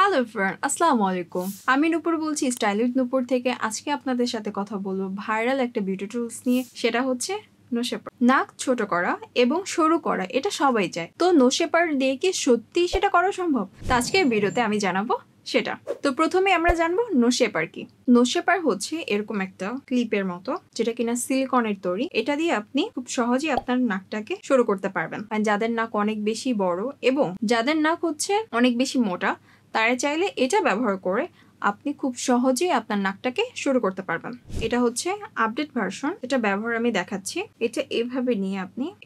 Hello everyone, আসসালামু আলাইকুম। আমি নূপুর বলছি স্টাইল উইথ নূপুর থেকে। আজকে আপনাদের সাথে কথা বলবো ভাইরাল একটা বিউটি টুলস নিয়ে। সেটা হচ্ছে নো শেপার। নাক ছোট করা এবং সরু করা এটা সবাই চায়। তো নো শেপার দিয়ে কি সত্যি সেটা করা সম্ভব? তো আজকের ভিডিওতে আমি জানাবো সেটা। তো প্রথমে আমরা জানবো নো শেপার কি। নো শেপার হচ্ছে এরকম একটা ক্লিপের মতো, যেটা কিনা সিলিকনের তৈরি। এটা দিয়ে আপনি খুব সহজেই আপনার নাকটাকে সরু করতে পারবেন। যাদের নাক অনেক বেশি বড় এবং যাদের নাক হচ্ছে অনেক বেশি মোটা, তারা চাইলে এটা ব্যবহার করে আপনি খুব সহজেই আপনার নাকটাকে সরু করতে পারবেন। এটা হচ্ছে আপডেট ভার্সন। এটা ব্যবহার আমি দেখাচ্ছি। এটা এইভাবে নিয়ে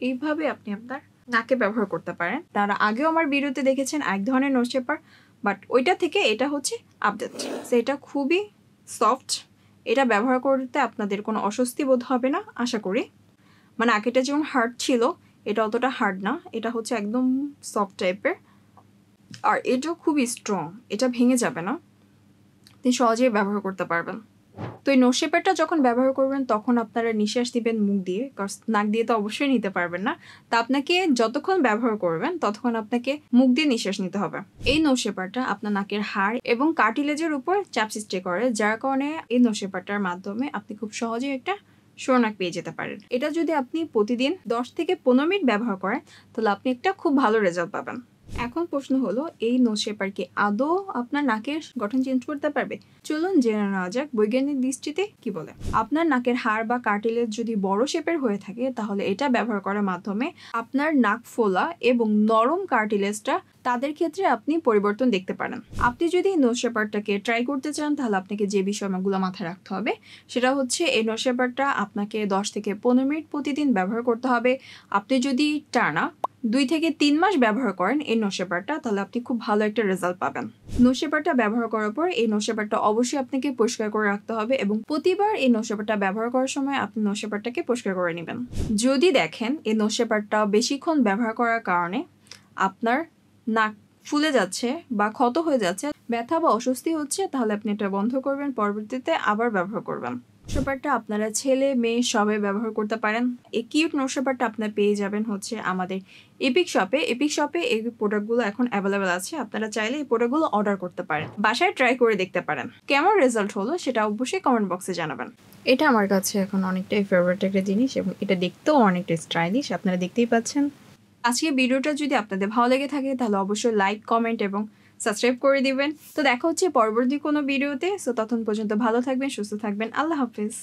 এইভাবে আপনি আপনার নাকে ব্যবহার করতে পারেন। তারা আগেও আমার ভিডিওতে দেখেছেন এক ধরনের নো শেপার, বাট ওইটা থেকে এটা হচ্ছে আপডেট। এটা খুবই সফট। এটা ব্যবহার করতে আপনাদের কোনো অস্বস্তি বোধ হবে না আশা করি। মানে আগেটা যেমন হার্ড ছিল, এটা অতটা হার্ড না। এটা হচ্ছে একদম সফট টাইপের, আর এটাও খুবই স্ট্রং। এটা ভেঙে যাবে না, আপনি সহজেই ব্যবহার করতে পারবেন। তো এই নো শেপারটা যখন ব্যবহার করবেন তখন আপনারা নিঃশ্বাস দিবেন মুখ দিয়ে, নাক দিয়ে তো অবশ্যই নিতে পারবেন না। তা আপনাকে যতক্ষণ ব্যবহার করবেন ততক্ষণ আপনাকে মুখ দিয়ে নিঃশ্বাস নিতে হবে। এই নো শেপারটা আপনার নাকের হাড় এবং কার্টিলেজের উপর চাপ সৃষ্টি করে, যার কারণে এই নো শেপারটার মাধ্যমে আপনি খুব সহজেই একটা সরু নাক পেয়ে যেতে পারেন। এটা যদি আপনি প্রতিদিন 10 থেকে 15 মিনিট ব্যবহার করেন তাহলে আপনি একটা খুব ভালো রেজাল্ট পাবেন। এখন প্রশ্ন হলো, এই নো শেপার কি আদৌ আপনার নাকের গঠন চেঞ্জ করতে পারবে? চলুন জেনে নেওয়া যাক বৈজ্ঞানিক দৃষ্টিতে কি বলে। আপনার নাকের হাড় বা কার্টিলেজ যদি বড় শেপের হয়ে থাকে তাহলে এটা ব্যবহার করার মাধ্যমে আপনার নাক ফোলা এবং নরম কার্টিলেজটা, তাদের ক্ষেত্রে আপনি পরিবর্তন দেখতে পারেন। আপনি যদি নো শেপারটাকে ট্রাই করতে চান তাহলে আপনাকে যে বিষয়গুলো মাথায় রাখতে হবে সেটা হচ্ছে, এই নো শেপারটা আপনাকে 10 থেকে 15 মিনিট প্রতিদিন ব্যবহার করতে হবে। আপনি যদি টানা 2 থেকে 3 মাস ব্যবহার করেন এই নো শেপারটা, তাহলে আপনি খুব ভালো একটা রেজাল্ট পাবেন। নো শেপারটা ব্যবহার করার পর এই নো শেপারটা অবশ্যই আপনাকে পরিষ্কার করে রাখতে হবে এবং প্রতিবার এই নো শেপারটা ব্যবহার করার সময় আপনি নো শেপারটাকে পরিষ্কার করে নেবেন। যদি দেখেন এই নো শেপারটা বেশিক্ষণ ব্যবহার করার কারণে আপনার নাক ফুলে যাচ্ছে বা ক্ষত হয়ে যাচ্ছে, ব্যথা বা অস্বস্তি হচ্ছে, তাহলে আপনি এটা বন্ধ করবেন, পরবর্তীতে আবার ব্যবহার করবেন। শেপারটা আপনারা ছেলে মেয়ে সবাই ব্যবহার করতে পারেন। এই কিউট নো শেপারটা আপনারা পেয়ে যাবেন হচ্ছে আমাদের এপিক শপে। এপিক শপে এই প্রোডাক্টগুলো এখন অ্যাভেলেবেল আছে। আপনারা চাইলে এই প্রোডাক্টগুলো অর্ডার করতে পারেন, বাসায় ট্রাই করে দেখতে পারেন। কেমন রেজাল্ট হলো সেটা অবশ্যই কমেন্ট বক্সে জানাবেন। এটা আমার কাছে এখন অনেকটাই ফেভারিট একটা জিনিস এবং এটা দেখতেও অনেকটা স্টাইলিশ, আপনারা দেখতেই পাচ্ছেন। আজকে ভিডিওটা যদি আপনাদের ভালো লেগে থাকে তাহলে অবশ্যই লাইক, কমেন্ট এবং সাবস্ক্রাইব করে দিবেন। তো দেখা হচ্ছে পরবর্তী কোনো ভিডিওতে। সো ততক্ষণ পর্যন্ত ভালো থাকবেন, সুস্থ থাকবেন। আল্লাহ হাফিজ।